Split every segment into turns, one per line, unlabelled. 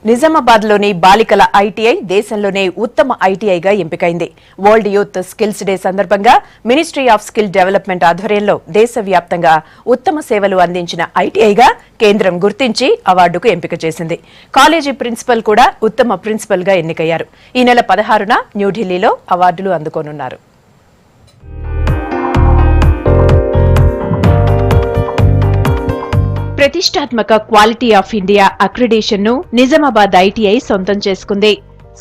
నిజామాబాద్లోని బాలికల ఐటీఐ దేశంలోనే ఉత్తమ ఐటీఐగా ఎంపికైంది. వరల్డ్ యూత్ స్కిల్స్ డే సందర్భంగా మినిస్ట్రీ ఆఫ్ స్కిల్ డెవలప్మెంట్ ఆధ్వర్యంలో దేశవ్యాప్తంగా ఉత్తమ సేవలు అందించిన ఐటీఐగా కేంద్రం గుర్తించి అవార్డుకు ఎంపిక చేసింది. కాలేజీ ప్రిన్సిపల్ కూడా ఉత్తమ ప్రిన్సిపల్ గా ఎన్నికయ్యారు. ఈ నెల 16న న్యూఢిల్లీలో అవార్డులు అందుకోనున్నారు. ప్రతిష్టాత్మక క్వాలిటీ ఆఫ్ ఇండియా అక్రిడేషన్ ను నిజామాబాద్ ఐటీఐ సొంతం చేసుకుంది.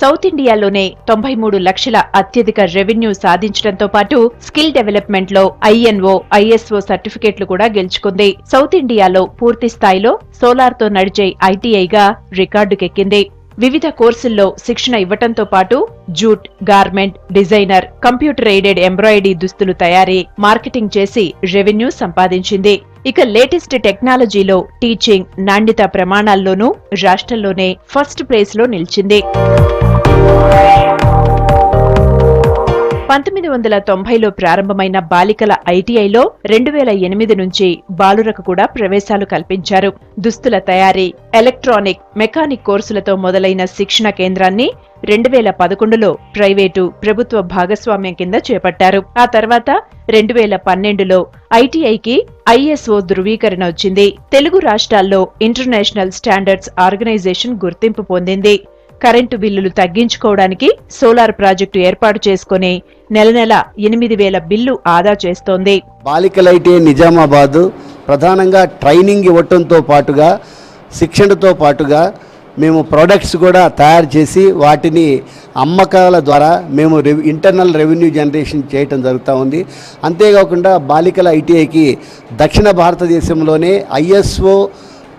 సౌత్ ఇండియాలోనే 93 లక్షల అత్యధిక రెవెన్యూ సాధించడంతో పాటు స్కిల్ డెవలప్మెంట్ లో ఐఎన్ఓ, ఐఎస్ఓ సర్టిఫికెట్లు కూడా గెలుచుకుంది. సౌత్ ఇండియాలో పూర్తి స్థాయిలో సోలార్ తో నడిచే ఐటీఐగా రికార్డుకెక్కింది. వివిధ కోర్సుల్లో శిక్షణ ఇవ్వటంతో పాటు jute, garment, designer, computer aided embroidery దుస్తులు తయారీ, మార్కెటింగ్ చేసి రెవెన్యూ సంపాదించింది. ఇక లేటెస్ట్ టెక్నాలజీలో టీచింగ్, నాణ్యత ప్రమాణాల్లోనూ రాష్ట్రంలోనే ఫస్ట్ ప్లేస్ లో నిలిచింది. 1990లో ప్రారంభమైన బాలికల ఐటీఐలో 2008 నుంచి బాలురకు కూడా ప్రవేశాలు కల్పించారు. దుస్తుల తయారీ, ఎలక్ట్రానిక్, మెకానిక్ కోర్సులతో మొదలైన శిక్షణ కేంద్రాన్ని 2011లో ప్రైవేటు, ప్రభుత్వ భాగస్వామ్యం కింద చేపట్టారు. ఆ తర్వాత 2012లో ఐటీఐకి ఐఎస్ఓ ధృవీకరణ వచ్చింది. తెలుగు రాష్ట్రాల్లో ఇంటర్నేషనల్ స్టాండర్డ్స్ ఆర్గనైజేషన్ గుర్తింపు పొందింది. కరెంటు బిల్లులు తగ్గించుకోవడానికి సోలార్ ప్రాజెక్టు ఏర్పాటు చేసుకుని నెల 8,000 బిల్లు ఆదా చేస్తోంది.
బాలికల ఐటీఐ నిజామాబాద్ ప్రధానంగా ట్రైనింగ్ ఇవ్వటంతో పాటుగా శిక్షణతో పాటుగా మేము ప్రొడక్ట్స్ కూడా తయారు చేసి వాటిని అమ్మకాల ద్వారా మేము ఇంటర్నల్ రెవెన్యూ జనరేషన్ చేయటం జరుగుతూ ఉంది. అంతేకాకుండా బాలికల ఐటీఐకి దక్షిణ భారతదేశంలోనే ఐఎస్ఓ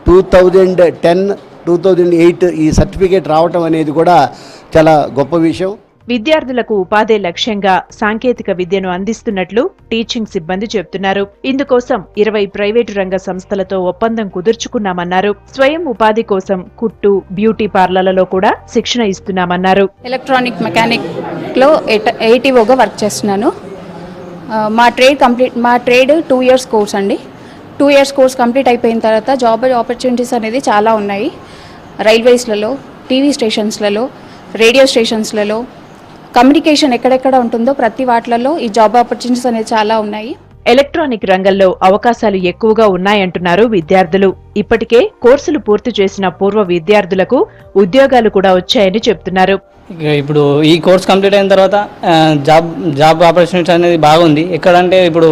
2010, 2008 ఈ సర్టిఫికేట్ రావటం అనేది కూడా చాలా గొప్ప విషయం.
విద్యార్థులకు ఉపాధి లక్ష్యంగా సాంకేతిక విద్యను అందిస్తున్నట్లు టీచింగ్ సిబ్బంది చెబుతున్నారు. ఇందుకోసం 20 ప్రైవేటు రంగ సంస్థలతో ఒప్పందం కుదుర్చుకున్నామన్నారు. స్వయం ఉపాధి కోసం కుట్టు, బ్యూటీ పార్లర్లలో కూడా శిక్షణ ఇస్తున్నామన్నారు.
ఎలక్ట్రానిక్ మెకానిక్ లో ఏటీఓగా వర్క్ చేస్తున్నాను. మా ట్రేడ్ 2 ఇయర్స్ కోర్స్ అండి. 2 ఇయర్స్ కోర్స్ కంప్లీట్ అయిపోయిన తర్వాత జాబ్ ఆపర్చునిటీస్ అనేది చాలా ఉన్నాయి. రైల్వేస్లలో, టీవీ స్టేషన్స్లలో, రేడియో స్టేషన్స్లలో, కమ్యూనికేషన్ ఎక్కడెక్కడ ఉంటుందో ప్రతి వాటిలలో ఈ జాబ్ ఆపర్చునిటీస్ అనేది చాలా ఉన్నాయి.
ఎలక్ట్రానిక్ రంగంలో అవకాశాలు ఎక్కువగా ఉన్నాయంటున్నారు విద్యార్థులు. ఇప్పటికే కోర్సులు పూర్తి చేసిన పూర్వ విద్యార్థులకు ఉద్యోగాలు కూడా వచ్చాయని చెబుతున్నారు.
ఇప్పుడు ఈ కోర్స్ కంప్లీట్ అయిన తర్వాత జాబ్ ఆపర్చునిటీస్ అనేది బాగుంది. ఎక్కడంటే ఇప్పుడు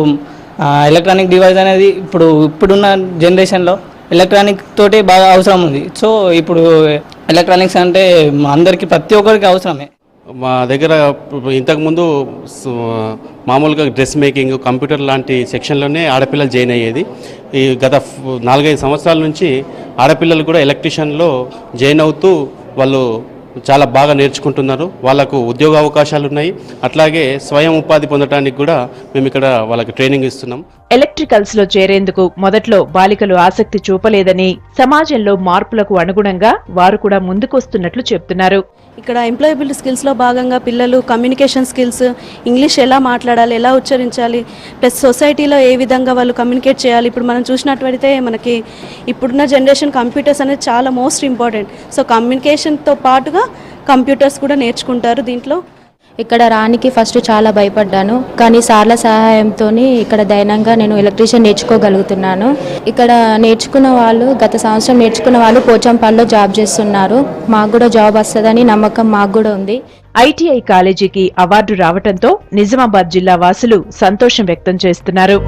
ఎలక్ట్రానిక్ డివైస్ అనేది ఇప్పుడున్న జనరేషన్లో ఎలక్ట్రానిక్ తోటి బాగా అవసరం ఉంది. సో ఇప్పుడు ఎలక్ట్రానిక్స్ అంటే అందరికీ ప్రతి ఒక్కరికి అవసరమే.
మా దగ్గర ఇంతకుముందు మామూలుగా డ్రెస్ మేకింగ్, కంప్యూటర్ లాంటి సెక్షన్లోనే ఆడపిల్లలు జాయిన్ అయ్యేది. ఈ గత 4-5 సంవత్సరాల నుంచి ఆడపిల్లలు కూడా ఎలక్ట్రీషియన్లో జాయిన్ అవుతూ వాళ్ళు చాలా బాగా నేర్చుకుంటున్నారు. వాళ్ళకు ఉద్యోగ అవకాశాలు ఉన్నాయి. అట్లాగే స్వయం ఉపాధి పొందడానికి కూడా మేము ఇక్కడ వాళ్ళకి ట్రైనింగ్ ఇస్తున్నాం.
ఎలక్ట్రికల్స్ లో చేరేందుకు మొదట్లో బాలికలు ఆసక్తి చూపలేదని, సమాజంలో మార్పులకు అనుగుణంగా వారు కూడా ముందుకొస్తున్నట్లు చెప్తున్నారు.
ఇక్కడ ఎంప్లాయబిలిటీ స్కిల్స్లో భాగంగా పిల్లలు కమ్యూనికేషన్ స్కిల్స్, ఇంగ్లీష్ ఎలా మాట్లాడాలి, ఎలా ఉచ్చరించాలి, ప్లస్ సొసైటీలో ఏ విధంగా వాళ్ళు కమ్యూనికేట్ చేయాలి. ఇప్పుడు మనం చూసినట్లయితే మనకి ఇప్పుడున్న జనరేషన్ కంప్యూటర్స్ అనేది చాలా మోస్ట్ ఇంపార్టెంట్. సో కమ్యూనికేషన్తో పాటుగా కంప్యూటర్స్ కూడా నేర్చుకుంటారు దీంట్లో.
ఇక్కడ రానికి ఫస్ట్ చాలా భయపడ్డాను, కానీ సార్ల సహాయంతో ఇక్కడ ధైర్యంగా నేను ఎలక్ట్రీషియన్ నేర్చుకోగలుగుతున్నాను. ఇక్కడ గత సంవత్సరం నేర్చుకున్న వాళ్ళు పోచంపల్లిలో జాబ్ చేస్తున్నారు. మాకు కూడా జాబ్ వస్తుందని నమ్మకం మాకు కూడా ఉంది.
ఐటీఐ కాలేజీకి అవార్డు రావడంతో నిజామాబాద్ జిల్లా వాసులు సంతోషం వ్యక్తం చేస్తున్నారు.